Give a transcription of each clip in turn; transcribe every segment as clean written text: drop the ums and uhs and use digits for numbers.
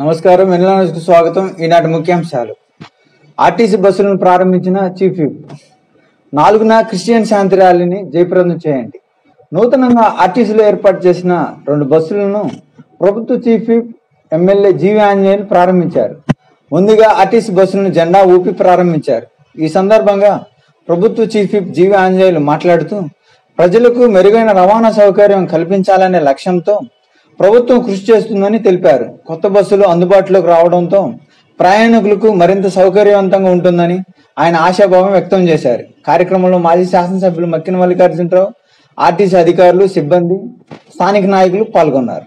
నమస్కారం. ఎన్లాన్స్కు స్వాగతం. ఈనాటి ముఖ్యాంశాలు. ఆర్టీసీ బస్సులను ప్రారంభించిన చీఫ్ విప్. 4న క్రిస్టియన్ శాంతి ర్యాలీని జయప్రదం చేయండి. నూతనంగా ఆర్టీసీలో ఏర్పాటు చేసిన 2 బస్సులను ప్రభుత్వ చీఫ్ విప్ ఎమ్మెల్యే జీవి ఆంజనేయులు ప్రారంభించారు. ముందుగా ఆర్టీసీ బస్సులను జెండా ఊపి ప్రారంభించారు. ఈ సందర్భంగా ప్రభుత్వ చీఫ్ విప్ జీవి ఆంజనేయులు మాట్లాడుతూ ప్రజలకు మెరుగైన రవాణా సౌకర్యం కల్పించాలనే లక్ష్యంతో ప్రభుత్వం కృషి చేస్తుందని తెలిపారు. కొత్త బస్సులు అందుబాటులోకి రావడంతో ప్రయాణికులకు మరింత సౌకర్యవంతంగా ఉంటుందని ఆయన ఆశాభావం వ్యక్తం చేశారు. కార్యక్రమంలో మాజీ శాసనసభ్యులు మక్కిన మల్లికార్జునరావు, ఆర్టీసీ అధికారులు, సిబ్బంది, స్థానిక నాయకులు పాల్గొన్నారు.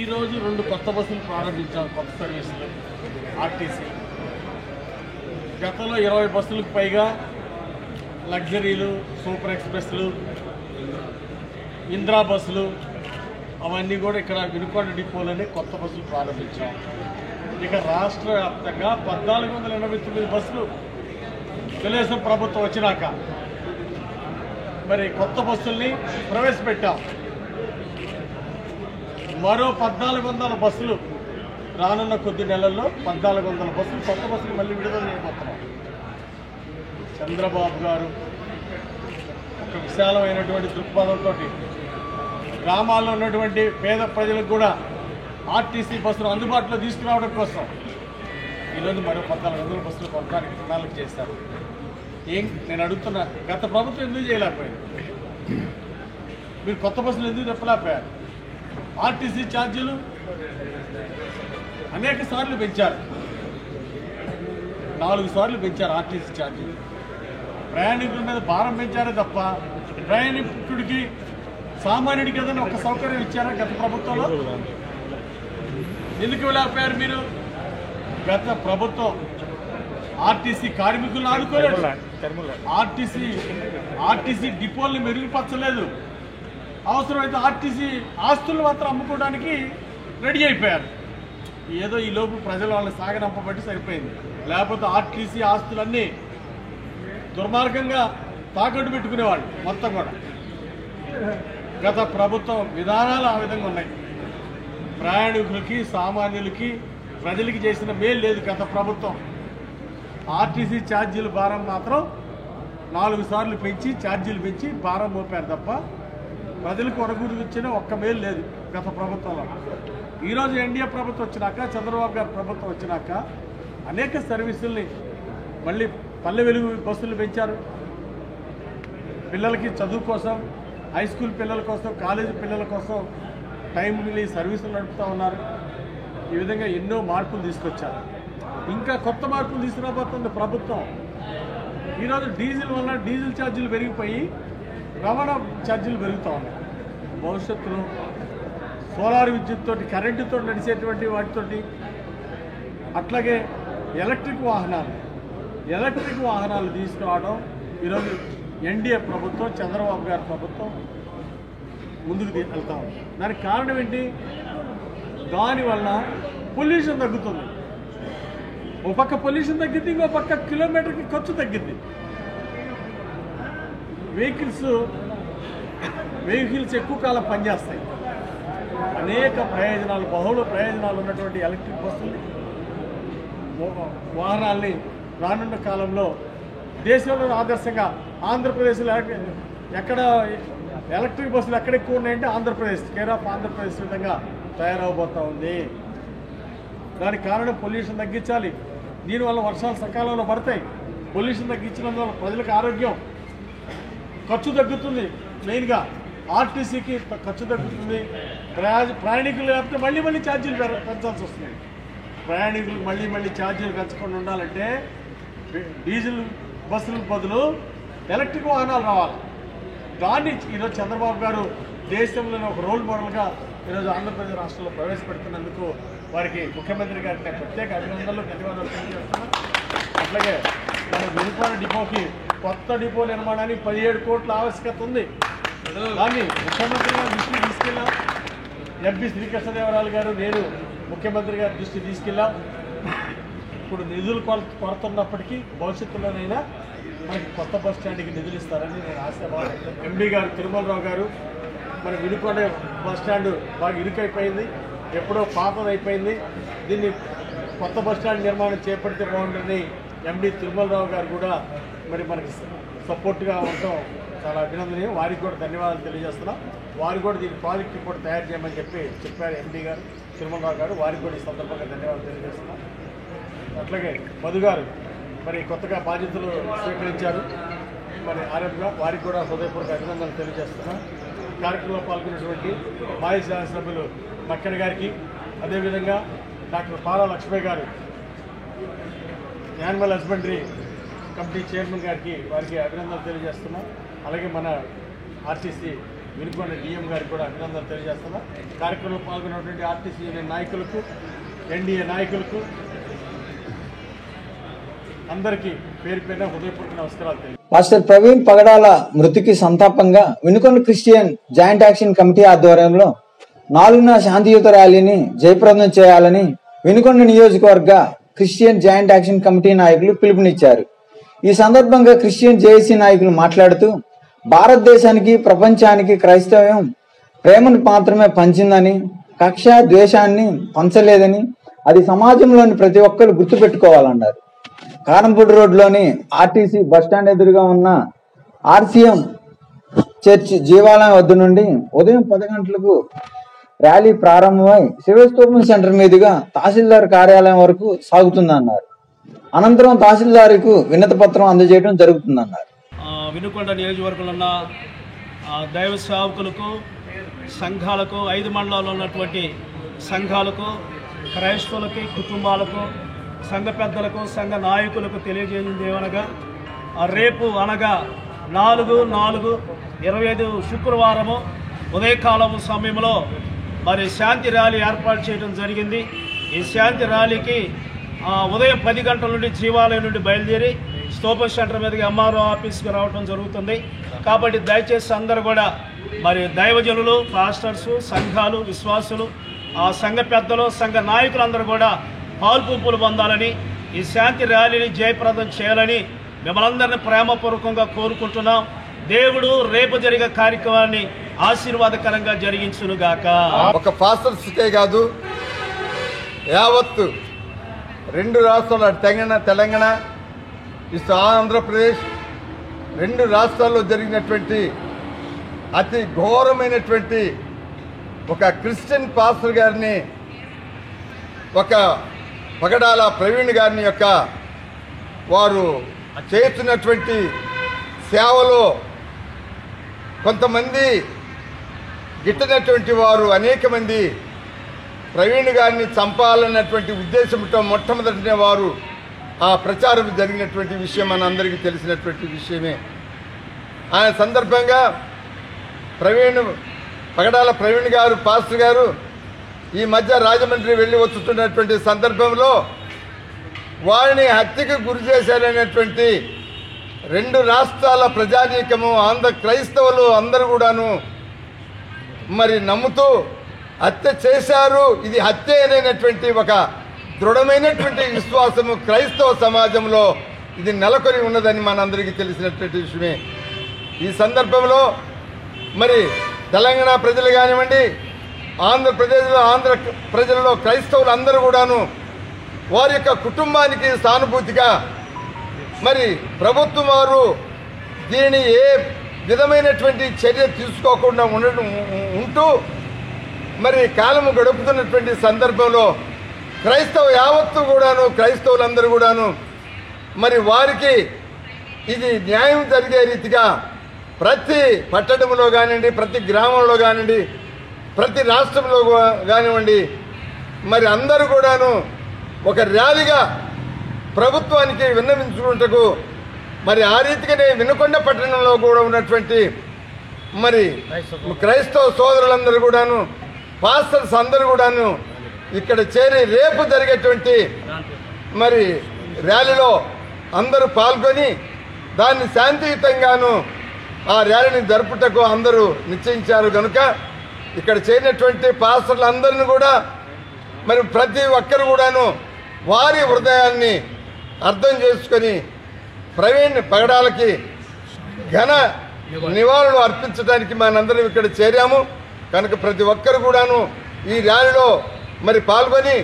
ఈరోజు 2 కొత్త బస్సులు ప్రారంభించాం. కొత్త సర్వీసులు ఆర్టీసీ. గతంలో 20 బస్సులకు పైగా లగ్జరీలు, సూపర్ ఎక్స్ప్రెస్లు, ఇంద్రా బస్సులు అవన్నీ కూడా ఇక్కడ వినుకొండ డిపోలోనే కొత్త బస్సులు ప్రారంభించాం. ఇక రాష్ట్ర వ్యాప్తంగా 1489 బస్సులు తెలుగుదేశం ప్రభుత్వం వచ్చినాక మరి కొత్త బస్సుల్ని ప్రవేశపెట్టాం. మరో 1400 బస్సులు రానున్న కొద్ది నెలల్లో 1400 బస్సులు కొత్త బస్సులు మళ్ళీ విడుదల చేయబోతున్నాం. చంద్రబాబు గారు ఒక విశాలమైనటువంటి దృక్పథంతో గ్రామాల్లో ఉన్నటువంటి పేద ప్రజలకు కూడా ఆర్టీసీ బస్సులు అందుబాటులో తీసుకురావడం కోసం ఈరోజు మరో 1400 బస్సులు కొనడానికి ప్రణాళిక చేశారు. నేను అడుగుతున్నా, గత ప్రభుత్వం ఎందుకు చేయలేకపోయారు? మీరు కొత్త బస్సులు ఎందుకు చెప్పలేకపోయారు? ఆర్టీసీ ఛార్జీలు అనేక సార్లు పెంచారు. 4 సార్లు పెంచారు ఆర్టీసీ ఛార్జీలు. ప్రయాణికుల మీద భారం పెంచారే తప్ప ప్రయాణికుడికి, సామాన్యుడికి ఏదైనా ఒక సౌకర్యం ఇచ్చారా గత ప్రభుత్వంలో? ఎందుకు వెళ్ళకపోయారు మీరు? గత ప్రభుత్వం ఆర్టీసీ కార్మికులను ఆదుకోలేదు, ఆర్టీసీ డిపోల్ని మెరుగుపరచలేదు. అవసరమైతే ఆర్టీసీ ఆస్తులు మాత్రం అమ్ముకోవడానికి రెడీ అయిపోయారు. ఏదో ఈ లోపు ప్రజలు వాళ్ళని సాగనంపబట్టి సరిపోయింది. లేకపోతే ఆర్టీసీ ఆస్తులన్నీ దుర్మార్గంగా తాకట్టు పెట్టుకునేవాళ్ళు మొత్తం కూడా. గత ప్రభుత్వం విధానాలు ఆ విధంగా ఉన్నాయి. ప్రయాణికులకి, సామాన్యులకి, ప్రజలకి చేసిన మేలు లేదు గత ప్రభుత్వం. ఆర్టీసీ ఛార్జీల భారం మాత్రం 4 సార్లు పెంచి, ఛార్జీలు పెంచి భారం మోపారు తప్ప ప్రజలకు ఒరగూర్చిన ఒక్క మేలు లేదు గత ప్రభుత్వంలో. ఈరోజు ఎన్డీఏ ప్రభుత్వం వచ్చినాక, చంద్రబాబు గారి ప్రభుత్వం వచ్చినాక అనేక సర్వీసుల్ని మళ్ళీ పల్లె వెలుగు బస్సులు పెంచారు. పిల్లలకి చదువు కోసం, హై స్కూల్ పిల్లల కోసం, కాలేజీ పిల్లల కోసం టైంలీ సర్వీసులు నడుపుతూ ఉన్నారు. ఈ విధంగా ఎన్నో మార్పులు తీసుకొచ్చారు. ఇంకా కొత్త మార్పులు తీసుకురాబోతుంది ప్రభుత్వం. ఈరోజు డీజిల్ వల్ల డీజిల్ ఛార్జీలు పెరిగిపోయి రవాణా ఛార్జీలు పెరుగుతూ ఉన్నాయి. భవిష్యత్తులో సోలార్ విద్యుత్తో, కరెంటుతో నడిచేటువంటి వాటితోటి, అట్లాగే ఎలక్ట్రిక్ వాహనాలు తీసుకురావడం ఈరోజు ఎన్డీఏ ప్రభుత్వం, చంద్రబాబు గారి ప్రభుత్వం ముందుకు వెళ్తా ఉంది. దానికి కారణం ఏంటి? దానివల్ల పొల్యూషన్ తగ్గుతుంది. ఒక పక్క పొల్యూషన్ తగ్గింది, ఇంకో పక్క కిలోమీటర్కి ఖర్చు తగ్గింది. వెహికల్స్ ఎక్కువ కాలం పనిచేస్తాయి. అనేక ప్రయోజనాలు, బహుళ ప్రయోజనాలు ఉన్నటువంటి ఎలక్ట్రిక్ బస్సులు, వాహనాల్ని రానున్న కాలంలో దేశంలో ఆదర్శంగా ఆంధ్రప్రదేశ్లో ఎక్కడ ఎలక్ట్రిక్ బస్సులు ఎక్కడ ఎక్కువ ఉన్నాయంటే ఆంధ్రప్రదేశ్, కేర్ ఆఫ్ ఆంధ్రప్రదేశ్ విధంగా తయారవబోతూ ఉంది. దానికి కారణం పొల్యూషన్ తగ్గించాలి. దీనివల్ల వర్షాలు సకాలంలో పడతాయి. పొల్యూషన్ తగ్గించినందువల్ల ప్రజలకు ఆరోగ్యం, ఖర్చు తగ్గుతుంది. మెయిన్గా ఆర్టీసీకి ఖర్చు తగ్గుతుంది. ప్రయాణికులు లేకపోతే మళ్ళీ ఛార్జీలు పెంచాల్సి వస్తుంది. ప్రయాణికులు మళ్ళీ ఛార్జీలు పెంచకుండా ఉండాలంటే డీజిల్ బస్సులకు బదులు ఎలక్ట్రిక్ వాహనాలు రావాలి. దాన్ని ఈరోజు చంద్రబాబు గారు దేశంలోనే ఒక రోల్ మోడల్గా ఈరోజు ఆంధ్రప్రదేశ్ రాష్ట్రంలో ప్రవేశపెడుతున్నందుకు వారికి ముఖ్యమంత్రి గారికి ప్రత్యేక అభినందనలు, ధన్యవాదాలు తెలియజేస్తున్నాను. అట్లాగే మన వినుకొండ డిపోకి కొత్త డిపో నిర్మాణానికి 17 కోట్ల ఆవశ్యకత ఉంది. దాన్ని ముఖ్యమంత్రి గారి దృష్టికి తీసుకెళ్ళాం. ఎంపీ శ్రీకృష్ణదేవరాయలు గారు, నేను ముఖ్యమంత్రి గారి దృష్టికి తీసుకెళ్ళాం. ఇప్పుడు నిధులు కొరత ఉన్నప్పటికీ భవిష్యత్తులోనైనా మనకి కొత్త బస్ స్టాండ్కి నిధులు ఇస్తారని నేను ఆశాభావం. ఎంపీ గారు తిరుమలరావు గారు, మన వినుకొండ బస్ స్టాండ్ బాగా ఇరుకైపోయింది, ఎప్పుడో పాతదైపోయింది, దీన్ని కొత్త బస్ స్టాండ్ నిర్మాణం చేపడితే బాగుంటుంది. ఎండి తిరుమలరావు గారు కూడా మరి మనకి సపోర్ట్గా ఉండటం చాలా అభినందనీయం. వారికి కూడా ధన్యవాదాలు తెలియజేస్తున్నాం. వారు కూడా దీని ప్రాజెక్ట్ రిపోర్ట్ తయారు చేయమని చెప్పారు ఎండి గారు తిరుమలరావు గారు. వారికి కూడా ఈ సందర్భంగా ధన్యవాదాలు తెలియజేస్తున్నాం. అట్లాగే మధు గారు మరి కొత్తగా బాధ్యతలు స్వీకరించారు మరి ఆర్ఎంగా, వారికి కూడా హృదయపూర్వక అభినందనలు తెలియజేస్తున్నాం. కార్యక్రమంలో పాల్గొన్నటువంటి మాజీ శాసనసభ్యులు మక్కెన గారికి, అదేవిధంగా డాక్టర్ పాలా లక్ష్మయ్య గారు యానిమల్ హస్బెండరీ కమిటీ చైర్మన్ గారికి, వారికి అభినందనలు తెలియజేస్తున్నాం. అలాగే మన ఆర్టీసీ వినుకొండ డిఎం గారికి కూడా అభినందనలు తెలియజేస్తున్నాం. కార్యక్రమంలో పాల్గొన్నటువంటి ఆర్టీసీ యూనియన్ నాయకులకు, ఎన్డీఏ నాయకులకు అందరికీ పేరు పేరున హృదయపూర్వక నమస్కారాలు తెలియజేస్తున్నాం. మాస్టర్ ప్రవీణ్ పగడాల మృతికి సంతాపంగా Vinukonda Christian joint action committee ఆధ్వర్యంలో 4న శాంతియుత ర్యాలీని జయప్రదం చేయాలని వినుకొండ నియోజకవర్గ క్రిస్టియన్ జాయింట్ యాక్షన్ కమిటీ నాయకులు పిలుపునిచ్చారు. ఈ సందర్భంగా క్రిస్టియన్ జేఏసీ నాయకులు మాట్లాడుతూ, భారతదేశానికి ప్రపంచానికి క్రైస్తవ్యం ప్రేమను మాత్రమే పంచిందని, కక్ష ద్వేషాన్ని పంచలేదని, అది సమాజంలోని ప్రతి ఒక్కరు గుర్తుపెట్టుకోవాలన్నారు. కారంపూడి రోడ్లోని ఆర్టీసీ బస్టాండ్ ఎదురుగా ఉన్న ఆర్సీఎం చర్చ్ జీవాలయం వద్ద నుండి ఉదయం 10 గంటలకు ర్యాలీ ప్రారంభమై శివస్తూపం సెంటర్ మీదుగా తహసీల్దార్ కార్యాలయం వరకు సాగుతుందన్నారు. అనంతరం తహసీల్దార్కు వినతి పత్రం అందజేయడం జరుగుతుందన్నారు. వినుకొండ నియోజకవర్గంలో ఉన్న దైవ సేవకులకు, సంఘాలకు, 5 మండలాల్లో ఉన్నటువంటి సంఘాలకు, క్రైస్తవులకి, కుటుంబాలకు, సంఘ పెద్దలకు, సంఘ నాయకులకు తెలియజేసింది ఏమనగా, రేపు అనగా 4/4/25 శుక్రవారము ఉదయకాలము సమయంలో మరి శాంతి ర్యాలీ ఏర్పాటు చేయడం జరిగింది. ఈ శాంతి ర్యాలీకి ఉదయం 10 గంటల నుండి జీవాలయం నుండి బయలుదేరి స్తూపం సెంటర్ మీదకి ఎంఆర్ఓ ఆఫీస్కి రావడం జరుగుతుంది. కాబట్టి దయచేసి అందరూ కూడా మరి దైవజనులు, పాస్టర్సు, సంఘాలు, విశ్వాసులు, సంఘ పెద్దలు, సంఘ నాయకులందరూ కూడా పాల్పంపులు పొందాలని, ఈ శాంతి ర్యాలీని జయప్రదం చేయాలని మిమ్మల్ని అందరినీ ప్రేమపూర్వకంగా కోరుకుంటున్నాం. దేవుడు రేపు జరిగే కార్యక్రమాన్ని ఆశీర్వాదకరంగా జరిగించునుగాక. ఒక పాస్టర్స్కే కాదు, యావత్తు 2 రాష్ట్రాలు, తెలంగాణ ఇటు ఆంధ్రప్రదేశ్ 2 రాష్ట్రాల్లో జరిగినటువంటి అతి ఘోరమైనటువంటి ఒక క్రిస్టియన్ పాస్టర్ గారిని, ఒక పగడాల ప్రవీణ్ గారిని యొక్క వారు చేస్తున్నటువంటి సేవలో కొంతమంది గిట్టనటువంటి వారు అనేక మంది ప్రవీణ్ గారిని చంపాలన్నటువంటి ఉద్దేశంతో మొట్టమొదటినే వారు ఆ ప్రచారం జరిగినటువంటి విషయం మన అందరికీ తెలిసినటువంటి విషయమే. ఆ సందర్భంగా పగడాల ప్రవీణ్ గారు, పాస్టర్ గారు ఈ మధ్య రాజమండ్రి వెళ్ళి వస్తున్నటువంటి సందర్భంలో వారిని హత్యకు గురి చేశారనేటువంటి 2 రాష్ట్రాల ప్రజానీకము, ఆంధ్ర క్రైస్తవులు అందరూ కూడాను మరి నమ్ముతూ హత్య చేశారు. ఇది హత్య అనేటువంటి ఒక దృఢమైనటువంటి విశ్వాసము క్రైస్తవ సమాజంలో ఇది నెలకొని ఉన్నదని మనందరికీ తెలిసినటువంటి విషయమే. ఈ సందర్భంలో మరి తెలంగాణ ప్రజలు కానివ్వండి, ఆంధ్ర ప్రజలలో క్రైస్తవులు అందరూ కూడాను వారి యొక్క కుటుంబానికి సానుభూతిగా మరి ప్రభుత్వం వారు దీనిని ఏ విధమైనటువంటి చర్య తీసుకోకుండా ఉంటూ మరి కాలము గడుపుతున్నటువంటి సందర్భంలో యావత్తు కూడాను, క్రైస్తవులందరూ కూడాను మరి వారికి ఇది న్యాయం జరిగే రీతిగా ప్రతి పట్టణంలో కానివ్వండి, ప్రతి గ్రామంలో కానివ్వండి, ప్రతి రాష్ట్రంలో కానివ్వండి మరి అందరూ కూడాను ఒక ర్యాలీగా ప్రభుత్వానికి విన్నవించుకుంటకు మరి ఆ రీతిగానే వినుకొండ పట్టణంలో కూడా ఉన్నటువంటి మరి క్రైస్తవ సోదరులందరూ కూడాను, పాస్టర్స్ అందరూ కూడాను ఇక్కడ చేరి రేపు జరిగేటువంటి మరి ర్యాలీలో అందరూ పాల్గొని దాన్ని శాంతియుతంగాను ఆ ర్యాలీని జరుపుటకు అందరూ నిశ్చయించారు కనుక ఇక్కడ చేరినటువంటి పాస్టర్లందరినీ కూడా మరి ప్రతి ఒక్కరు కూడాను వారి హృదయాన్ని అర్థం చేసుకొని ప్రవీణ్ పగడాలకి ఘన నివాళులు అర్పించడానికి మనందరం ఇక్కడ చేరాము కనుక ప్రతి ఒక్కరు కూడాను ఈ ర్యాలీలో మరి పాల్గొని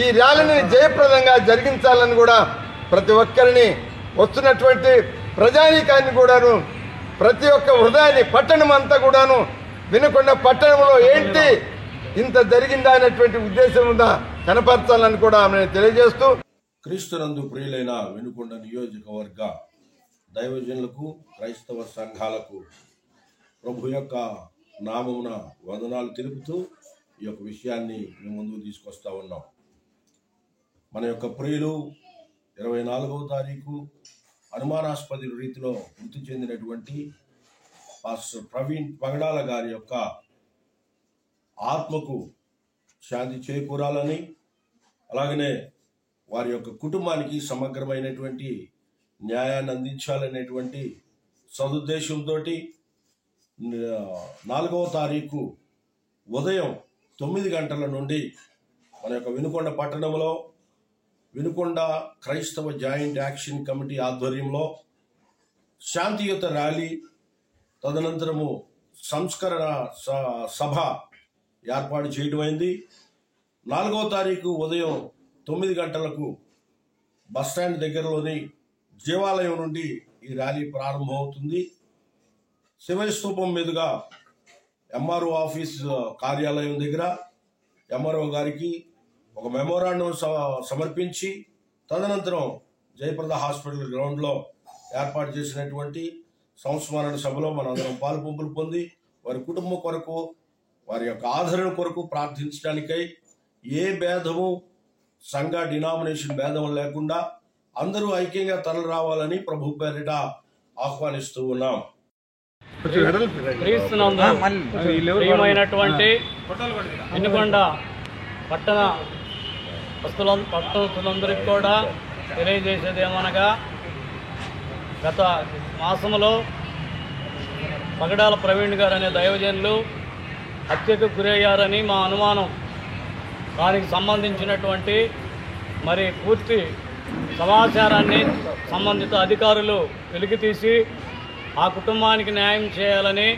ఈ ర్యాలీని జయప్రదంగా జరిగించాలని కూడా ప్రతి ఒక్కరిని వస్తున్నటువంటి ప్రజానీకాన్ని కూడాను ప్రతి ఒక్క హృదయాన్ని పట్టణం అంతా కూడాను వినకొండ పట్టణంలో ఏంటి ఇంత జరిగిందా అనేటువంటి ఉద్దేశం ఉందా కనపరచాలని కూడా నేను తెలియజేస్తూ క్రీస్తునందు ప్రియులైన వినుకొండ నియోజకవర్గ దైవజనులకు క్రైస్తవ సంఘాలకు ప్రభు యొక్క నామమున వందనాలు తెలుపుతూ ఈ యొక్క విషయాన్ని మేము ముందుకు తీసుకొస్తా ఉన్నాం. మన యొక్క ప్రియులు 24వ తారీఖు అనుమానాస్పద రీతిలో మృతి చెందినటువంటి పాస్టర్ ప్రవీణ్ పగడాల గారి యొక్క ఆత్మకు శాంతి చేకూరాలని, అలాగనే వారి యొక్క కుటుంబానికి సమగ్రమైనటువంటి న్యాయాన్ని అందించాలనేటువంటి సదుద్దేశంతో 4వ తారీఖు ఉదయం 9 గంటల నుండి మన యొక్క వినుకొండ పట్టణంలో వినుకొండ క్రైస్తవ జాయింట్ యాక్షన్ కమిటీ ఆధ్వర్యంలో శాంతియుత ర్యాలీ, తదనంతరము సంస్కరణ సభ ఏర్పాటు చేయడమైంది. 4వ తారీఖు ఉదయం 9 గంటలకు బస్టాండ్ దగ్గరలోని దేవాలయం నుండి ఈ ర్యాలీ ప్రారంభమవుతుంది. శివయ్య స్తూపం మీదుగా ఎంఆర్ఓ ఆఫీస్ కార్యాలయం దగ్గర ఎంఆర్ఓ గారికి ఒక మెమోరాండం సమర్పించి తదనంతరం జయప్రద హాస్పిటల్ గ్రౌండ్లో ఏర్పాటు చేసినటువంటి సంస్మరణ సభలో మనందరం పాలుపంపులు పొంది వారి కుటుంబం కొరకు, వారి యొక్క ఆదరణ కొరకు ప్రార్థించడానికై ఏ భేదము సంఘ డినామినేషన్ భేదం లేకుండా అందరూ ఐక్యంగా తరలి రావాలని ప్రభు పేరిట ఆహ్వానిస్తూ ఉన్నాం. ప్రియమైనటువంటి వినుకొండ పట్టణస్తులందరికీ కూడా తెలియజేసేది ఏమనగా, గత మాసంలో పగడాల ప్రవీణ్ గారు అనే దైవజనులు హత్యకు గురయ్యారని మా అనుమానం. దానికి సంబంధించినటువంటి మరి పూర్తి సమాచారాన్ని సంబంధిత అధికారులు వెలికితీసి ఆ కుటుంబానికి న్యాయం చేయాలని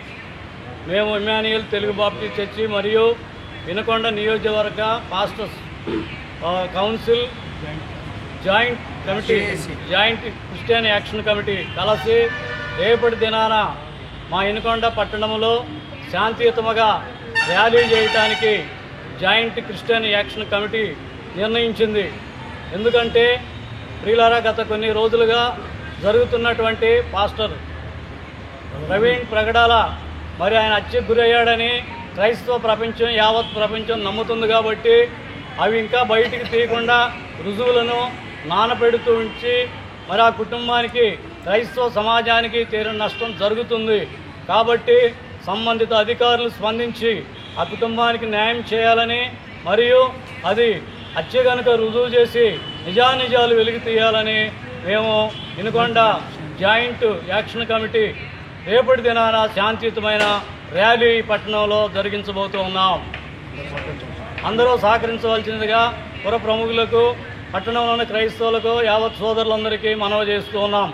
మేము ఇమ్మాన్యుయల్ తెలుగు బాప్టిస్ట్ చర్చి మరియు వినుకొండ నియోజకవర్గ pastors council joint Christian action committee కలిసి రేపటి దినాన మా వినుకొండ పట్టణంలో శాంతియుతముగా ర్యాలీ చేయడానికి జాయింట్ క్రిస్టియన్ యాక్షన్ కమిటీ నిర్ణయించింది. ఎందుకంటే ప్రియులారా, గత కొన్ని రోజులుగా జరుగుతున్నటువంటి పాస్టర్ ప్రవీణ్ ప్రగడాల మరి ఆయన హత్యకు గురయ్యాడని క్రైస్తవ ప్రపంచం, యావత్ ప్రపంచం నమ్ముతుంది. కాబట్టి అవి ఇంకా బయటికి తీయకుండా రుజువులను నానపెడుతూ ఉంచి మరి ఆ కుటుంబానికి, క్రైస్తవ సమాజానికి తీరని నష్టం జరుగుతుంది. కాబట్టి సంబంధిత అధికారులు స్పందించి ఆ కుటుంబానికి న్యాయం చేయాలని, మరియు అది హత్య కనుక రుజువు చేసి నిజానిజాలు వెలికి తీయాలని మేము వినుకొండ జాయింట్ యాక్షన్ కమిటీ రేపటి దినాన శాంతియుతమైన ర్యాలీ పట్టణంలో జరిగించబోతూ ఉన్నాం. అందరూ సహకరించవలసినదిగా పుర ప్రముఖులకు, పట్టణంలోని క్రైస్తవులకు, యావత్ సోదరులందరికీ మనవి చేస్తూ ఉన్నాం.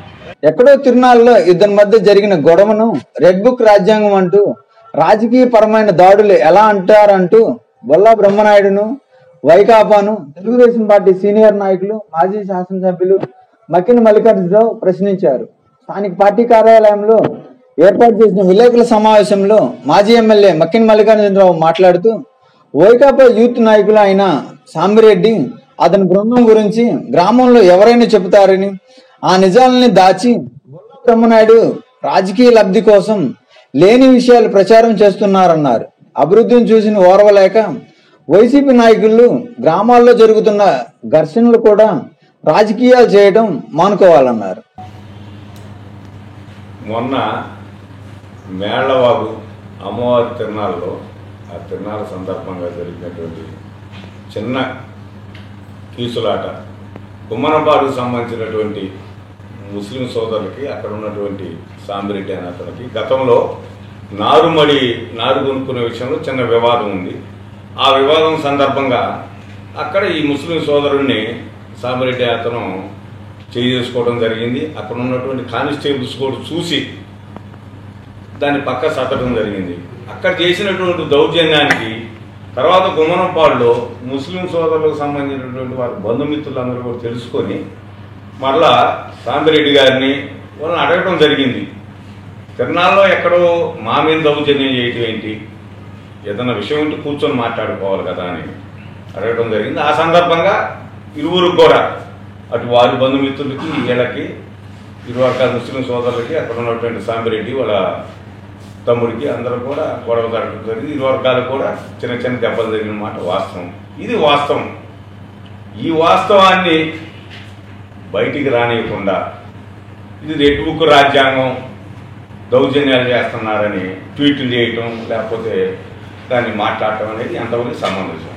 ఎక్కడో తిరునాళ్ళలో ఇద్దరి మధ్య జరిగిన గొడవను రెడ్ బుక్ రాజ్యాంగం అంటూ రాజకీయ పరమైన దాడులు ఎలా అంటారంటూ బొల్లా బ్రహ్మనాయుడును, వైకాపాను, తెలుగుదేశం పార్టీ సీనియర్ నాయకులు, మాజీ శాసనసభ్యులు మక్కిన మల్లికార్జునరావు ప్రశ్నించారు. స్థానిక పార్టీ కార్యాలయంలో ఏర్పాటు చేసిన విలేకరుల సమావేశంలో మాజీ ఎమ్మెల్యే మక్కిన మల్లికార్జునరావు మాట్లాడుతూ, వైకాపా యూత్ నాయకులు అయిన సాంబిరెడ్డి, అతని బృందం గురించి గ్రామంలో ఎవరైనా చెబుతారని, ఆ నిజాలని దాచి బ్రహ్మనాయుడు రాజకీయ లబ్ధి కోసం లేని విషయాలు ప్రచారం చేస్తున్నారన్నారు. అభివృద్ధిని చూసిన ఓర్వలేక వైసీపీ నాయకులు గ్రామాల్లో జరుగుతున్న ఘర్షణలు కూడా రాజకీయాలు చేయడం మానుకోవాలన్నారు. మొన్న మేళ్లవాగు అమ్మవారి తిరునాళ్ళలో, ఆ తిరునాళ్ళ సందర్భంగా జరిగినటువంటి చిన్న కీసులాట, కుమ్మనపాడుకు సంబంధించినటువంటి ముస్లిం సోదరులకి అక్కడ ఉన్నటువంటి సాంబిరెడ్డి అనే అతనికి గతంలో నారు కొనుక్కునే విషయంలో చిన్న వివాదం ఉంది. ఆ వివాదం సందర్భంగా అక్కడ ఈ ముస్లిం సోదరుడిని సాంబిరెడ్డి అతను చేసుకోవడం జరిగింది. అక్కడ ఉన్నటువంటి కానిస్టేబుల్స్ కూడా చూసి దాన్ని పక్క సత్తడం జరిగింది. అక్కడ చేసినటువంటి దౌర్జన్యానికి తర్వాత గుమ్మనంపాడులో ముస్లిం సోదరులకు సంబంధించినటువంటి వారి బంధుమిత్రులందరూ కూడా తెలుసుకొని మరలా సాంబిరెడ్డి గారిని వాళ్ళని అడగడం జరిగింది. తిరునాళ్ళలో ఎక్కడో మా మీద దౌర్జన్యం చేయటం ఏంటి, ఏదైనా విషయం ఉంటే కూర్చొని మాట్లాడుకోవాలి కదా అని అడగడం జరిగింది. ఆ సందర్భంగా ఇరువురికి కూడా అటు వారి బంధుమిత్రులకి వీళ్ళకి ఇరు వర్గాల ముస్లిం సోదరులకి అక్కడ ఉన్నటువంటి సాంబిరెడ్డి వాళ్ళ తమ్ముడికి అందరూ కూడా గొడవ జరగడం జరిగింది. ఇరు వర్గాలకు కూడా చిన్న చిన్న దెబ్బలు జరిగిన మాట వాస్తవం. ఇది వాస్తవం. ఈ వాస్తవాన్ని బయటికి రానియకుండా ఇది రెడ్ బుక్ రాజ్యాంగం దౌర్జన్యాలు చేస్తున్నారని ట్వీట్లు చేయటం లేకపోతే దాన్ని మాట్లాడటం అనేది ఎంతవరకు సమంజసం.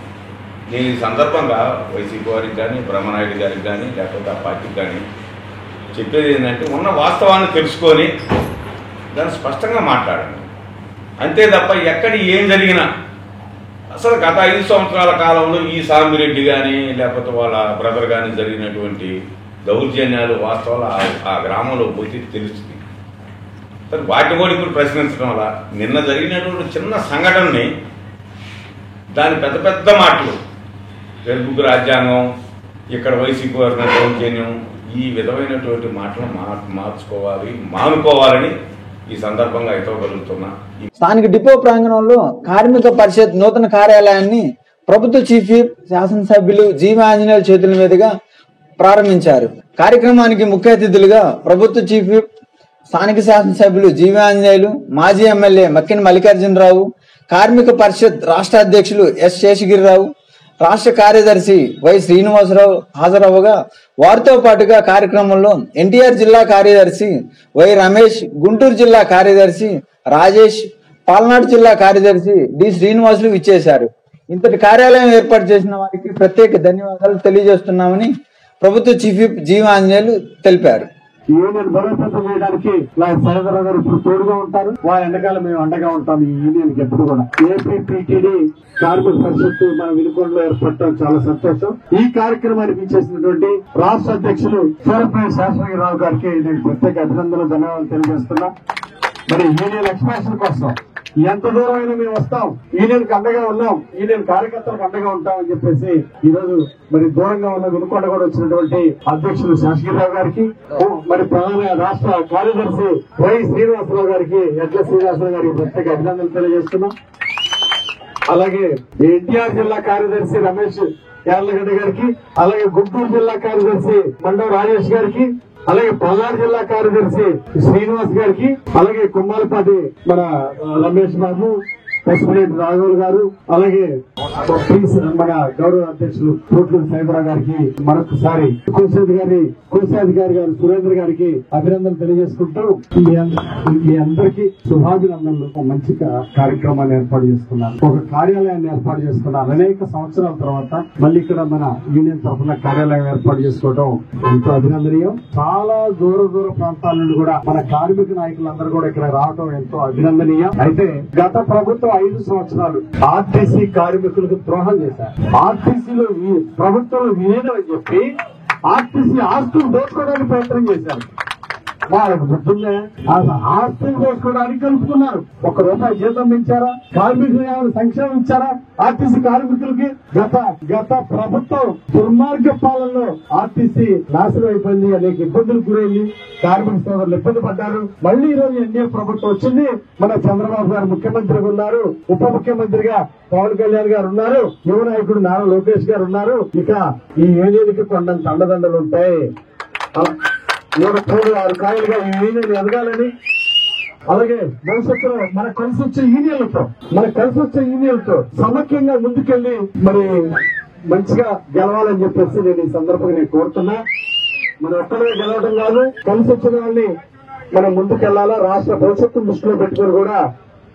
నేను ఈ సందర్భంగా వైసీపీ వారికి కానీ బ్రహ్మనాయుడు గారికి కానీ లేకపోతే ఆ పార్టీకి కానీ చెప్పేది ఏంటంటే ఉన్న వాస్తవాన్ని తెలుసుకొని దాన్ని స్పష్టంగా మాట్లాడండి. అంతే తప్ప ఎక్కడ ఏం జరిగినా అసలు గత 5 సంవత్సరాల కాలంలో ఈ సాంబిరెడ్డి కానీ లేకపోతే వాళ్ళ బ్రదర్ కానీ జరిగినటువంటి దౌర్జన్యాలు వాస్తవాలు ఆ గ్రామంలో పోతే తెలుస్తుంది. సరే వాటిని కూడా ఇప్పుడు ప్రశ్నించడం వల్ల నిన్న జరిగినటువంటి చిన్న సంఘటనని దాని పెద్ద పెద్ద మాటలు తెలుగు రాజ్యాంగం ఇక్కడ వైసీపీ వారిన దౌర్జన్యం ఈ విధమైనటువంటి మాటలు మార్చుకోవాలి మానుకోవాలని ఈ సందర్భంగా ఇవ్వగలుగుతున్నా. స్థానిక డిపో ప్రాంగణంలో కార్మిక పరిషత్ నూతన కార్యాలయాన్ని ప్రభుత్వ చీఫ్ విప్ శాసనసభ్యులు జీవి ఆంజనేయుల చేతుల మీదుగా ప్రారంభించారు. కార్యక్రమానికి ముఖ్య అతిథులుగా ప్రభుత్వ చీఫ్ విప్ స్థానిక శాసనసభ్యులు జీవి ఆంజనేయులు, మాజీ ఎమ్మెల్యే మక్కిన మల్లికార్జునరావు, కార్మిక పరిషత్ రాష్ట్ర అధ్యక్షులు ఎస్ శేషగిరిరావు, రాష్ట్ర కార్యదర్శి వై శ్రీనివాసరావు హాజరవ్వగా వారితో పాటుగా కార్యక్రమంలో ఎన్టీఆర్ జిల్లా కార్యదర్శి వై రమేష్, గుంటూరు జిల్లా కార్యదర్శి రాజేష్, పాలనాడు జిల్లా కార్యదర్శి డి శ్రీనివాసులు ఇచ్చేశారు. ఇంతటి కార్యాలయం ఏర్పాటు చేసిన వారికి ప్రత్యేక ధన్యవాదాలు తెలియజేస్తున్నామని ప్రభుత్వ చీఫ్ విప్ జీవి ఆంజనేయులు తెలిపారు. యూనియన్ బలోపేతం చేయడానికి సహోదర గారు ఇప్పుడు తోడుగా ఉంటారు. వారి వెనకాల మేము అండగా ఉంటాం. ఈ యూనియన్ కి ఎప్పుడు కూడా ఏపీపీటీడీ కార్మిక పరిషత్ మన వినుకొండలో ఏర్పడటం చాలా సంతోషం. ఈ కార్యక్రమానికి ఇచ్చేసినటువంటి రాష్ట్ర అధ్యక్షులు సూరపల్లి శాసనగిరిరావు గారికి నేను ప్రత్యేక అభినందనలు ధన్యవాదాలు తెలియజేస్తున్నా. మరి యూనియన్ ఎక్స్పాన్షన్ కోసం ఎంత దూరం అయినా మేము వస్తాం, యూనియన్ కి అండగా ఉన్నాం, యూనియన్ కార్యకర్తలకు అండగా ఉంటాం అని చెప్పేసి ఈ రోజు మరి దూరంగా ఉన్న వినుకొండ కూడా వచ్చినటువంటి అధ్యక్షులు శేషగిరిరావు గారికి, మరి ప్రధాన రాష్ట్ర కార్యదర్శి వై శ్రీనివాసరావు గారికి, ఎడ్ల శ్రీనివాసరావు గారికి ప్రత్యేక అభినందనలు తెలియజేస్తున్నాం. అలాగే ఎన్టీఆర్ జిల్లా కార్యదర్శి రమేష్ యార్లగడ్డ గారికి, అలాగే గుంటూరు జిల్లా కార్యదర్శి మండవ రాజేష్ గారికి, అలాగే పల్నాడు జిల్లా కార్యదర్శి శ్రీనివాస్ గారికి, అలాగే కుమ్మాలపాటి మన రమేష్ బాబు, పసుపులేటి రాఘవులు గారు, అలాగే మన గౌరవ అధ్యక్షులు కోట్లూరు సైబరా గారికి మరొకసారి కోశాధికారి గారు సురేంద్ర గారికి అభినందనలు తెలియజేసుకుంటూ మీ అందరికీ శుభాభినందనలు. మంచి కార్యక్రమాన్ని ఏర్పాటు చేసుకున్నారు, ఒక కార్యాలయాన్ని ఏర్పాటు చేసుకున్నారు. అనేక సంవత్సరాల తర్వాత మళ్ళీ ఇక్కడ మన యూనియన్ తరఫున కార్యాలయం ఏర్పాటు చేసుకోవడం ఎంతో అభినందనీయం. చాలా దూర ప్రాంతాల నుండి కూడా మన కార్మిక నాయకులందరూ కూడా ఇక్కడ రావడం ఎంతో అభినందనీయం. అయితే గత ప్రభుత్వం 5 సంవత్సరాలు ఆర్టీసీ కార్మికులకు ద్రోహం చేశారు. ఆర్టీసీలో ప్రభుత్వం విలీనం అని చెప్పి ఆర్టీసీ ఆస్తులు దోచుకోవడానికి ప్రయత్నం చేశారు. వాళ్ళకు గుర్తుందే, ఆస్తులు దోచుకోవడానికి కలుపుకున్నారు. 1 రూపాయి జీతం పెంచారా? కార్మికులు ఏమైనా సంక్షేమం ఇచ్చారా? ఆర్టీసీ కార్మికులకి గత ప్రభుత్వం దుర్మార్గ పాలనలో ఆర్టీసీ నాశనం అయిపోయింది, అనేక ఇబ్బందులు గురైంది, కార్మిక సోదరులు ఇబ్బంది పడ్డారు. మళ్లీ ఈ రోజు ఎన్డీఏ ప్రభుత్వం వచ్చింది. మన చంద్రబాబు గారు ముఖ్యమంత్రిగా ఉన్నారు, ఉప ముఖ్యమంత్రిగా పవన్ కళ్యాణ్ గారు ఉన్నారు, యువ నాయకుడు నారా లోకేష్ గారు ఉన్నారు. ఇక ఈ యూనియన్కి కొండంత అండదండలు ఉంటాయి. 3 కాయలుగా ఈ యూనియన్ ఎదగాలని, అలాగే భవిష్యత్తులో మన కలిసి వచ్చే యూనియన్లతో సమైక్యంగా ముందుకెళ్లి మరి మంచిగా గెలవాలని చెప్పేసి నేను ఈ సందర్భంగా నేను కోరుతున్నా. మనం ఒక్కడే గెలవడం కాదు, కలిసి వచ్చిన వాళ్ళని మనం ముందుకెళ్లాలా. రాష్ట్ర భవిష్యత్తు దృష్టిలో పెట్టుకుని కూడా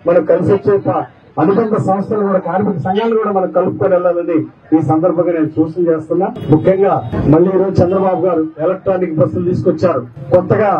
మనం కలిసి వచ్చే అనుబంధ సంస్థలు కూడా కార్మిక సంఘాలు కూడా మనం కలుపుకొని వెళ్ళాలని ఈ సందర్భంగా నేను సూచన చేస్తున్నా. ముఖ్యంగా మళ్ళీ ఈరోజు చంద్రబాబు గారు ఎలక్ట్రానిక్ బస్సులు తీసుకొచ్చారు. కొత్తగా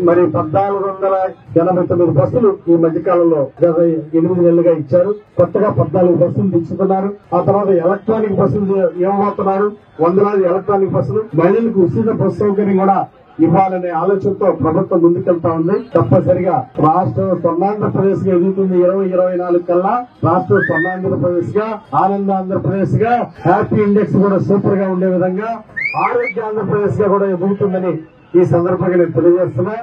మరి 1489 బస్సులు ఈ మధ్య కాలంలో 8 నెలలుగా ఇచ్చారు. కొత్తగా 14 బస్సులు తెచ్చుకున్నారు. ఆ తర్వాత ఎలక్ట్రానిక్ బస్సులు ఇవ్వబోతున్నారు. 100 ఎలక్ట్రానిక్ బస్సులు, మహిళలకు ఉచిత బస్సు సౌకర్యం కూడా ఇవ్వాలనే ఆలోచనతో ప్రభుత్వం ముందుకెళ్తా ఉంది. తప్పనిసరిగా రాష్ట్రం స్వర్ణాంధ్రప్రదేశ్ గా ఎదుగుతుంది. 2024 కల్లా రాష్ట్రం స్వర్ణాంధ్రప్రదేశ్ గా, ఆనంద ఆంధ్రప్రదేశ్ గా, హ్యాపీ ఇండెక్స్ కూడా సూపర్ గా ఉండే విధంగా ఆరోగ్య ఆంధ్రప్రదేశ్ గా కూడా ఎదుగుతుందని ఈ సందర్భంగా నేను తెలియజేస్తున్నా.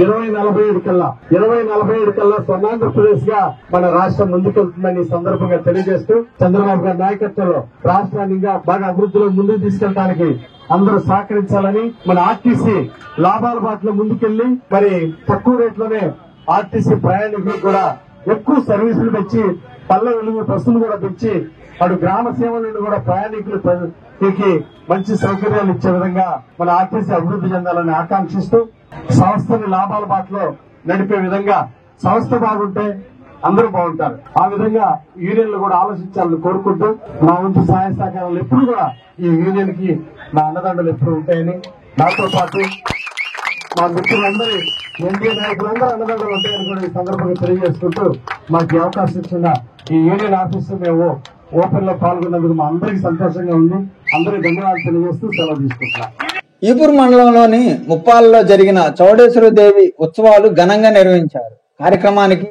2047 కల్లా స్వర్ణాంధ్రప్రదేశ్ గా మన రాష్ట్రం ముందుకెళ్తుందని ఈ సందర్భంగా తెలియజేస్తూ, చంద్రబాబు గారి నాయకత్వంలో రాష్ట్రాన్ని ఇంకా బాగా అభివృద్ధిలో ముందుకు తీసుకెళ్ళడానికి అందరూ సహకరించాలని, మన ఆర్టీసీ లాభాల బాటలో ముందుకెళ్లి మరి తక్కువ రేట్లోనే ఆర్టీసీ ప్రయాణికులకు కూడా ఎక్కువ సర్వీసులు పెంచి, పల్లె వెలుగు బస్సులు కూడా పెంచి, అటు గ్రామ సేవల నుండి కూడా ప్రయాణికులకి మంచి సౌకర్యాలు ఇచ్చే విధంగా మన ఆర్టీసీ అభివృద్ధి చెందాలని ఆకాంక్షిస్తూ, సంస్థని లాభాల బాటలో నడిపే విధంగా, సంస్థ బాగుంటే అందరూ బాగుంటారు. ఆ విధంగా యూనియన్లు కూడా ఆలోచించాలని కోరుకుంటూ, నా వంతు సహాయ సహకారాలు ఎప్పుడు కూడా ఈ యూనియన్ కి నా అండదండలు ఎప్పుడు ఉంటాయని, నాతో పాటు మా మిత్రులందరి ఎన్డీఏ నాయకులందరూ అండదండలు ఉంటాయని కూడా ఈ సందర్భంగా తెలియజేసుకుంటూ, మాకు ఈ అవకాశం ఇచ్చిన ఈ యూనియన్ ఆఫీసు మేము ఓపెన్ లో పాల్గొన్నందుకు మా అందరికీ సంతోషంగా ఉంది. అందరికీ ధన్యవాదాలు తెలియజేస్తూ సెలవు తీసుకుంటున్నాం. ఈపూర్ మండలంలోని ముప్పాలలో జరిగిన చౌడేశ్వరి దేవి ఉత్సవాలు ఘనంగా నిర్వహించారు. కార్యక్రమానికి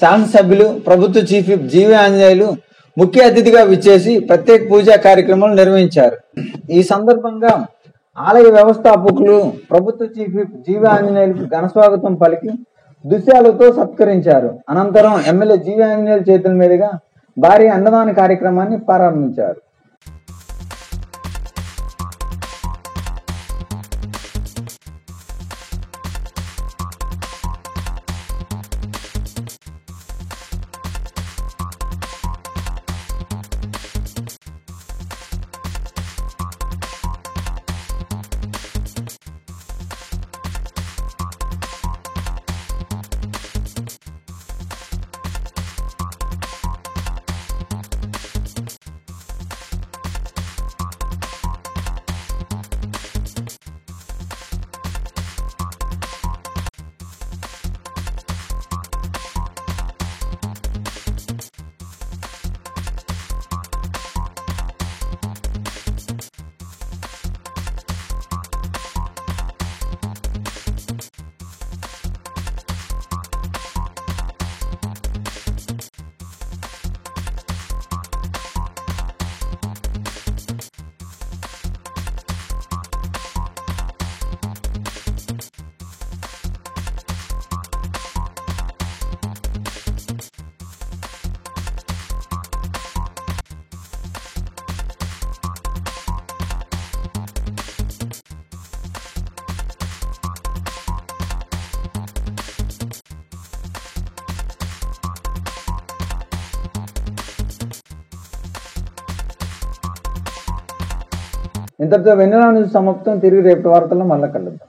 శాసనసభ్యులు, ప్రభుత్వ చీఫ్ విప్ జీవి ఆంజనేయులు ముఖ్య అతిథిగా విచ్చేసి ప్రత్యేక పూజా కార్యక్రమాలు నిర్వహించారు. ఈ సందర్భంగా ఆలయ వ్యవస్థాపకులు ప్రభుత్వ చీఫ్ విప్ జీవి ఆంజనేయులకు ఘనస్వాగతం పలికి దుశ్యాలతో సత్కరించారు. అనంతరం ఎమ్మెల్యే జీవి ఆంజనేయుల చేతుల మీదుగా భారీ అన్నదాన కార్యక్రమాన్ని ప్రారంభించారు. ఇంతటితో వెన్నెల న్యూస్ సమాప్తం. తిరిగి రేపటి వార్తల్లో మళ్ళా కలుద్దాం.